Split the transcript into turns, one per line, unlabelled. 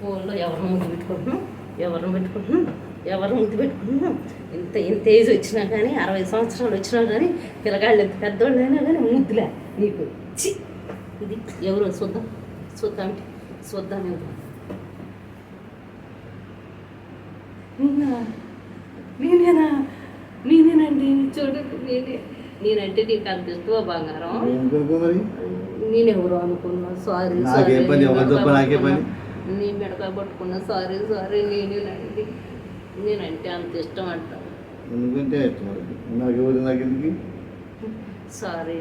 ఫోన్లో ఎవరిని ముద్దు పెట్టుకుంటున్నాం, ఎవరిని ముద్దు పెట్టుకుంటున్నాం. ఇంత ఏజ్ వచ్చినా కానీ 60 సంవత్సరాలు వచ్చినా కానీ పిల్లగాళ్ళు ఎంత పెద్దవాళ్ళు అయినా కానీ ముద్దులే నీకు. చి ఇది ఎవరు చూద్దాం నేనేనండి. చూడు నేనంటే నీకు అంత ఇష్టమా బంగారం? నేనెవరు అనుకున్నా, సారీ నీ మెడకాయ పట్టుకున్నా, సారీ నేనేనండి. నేనంటే అంత ఇష్టం అంటాను. సారీ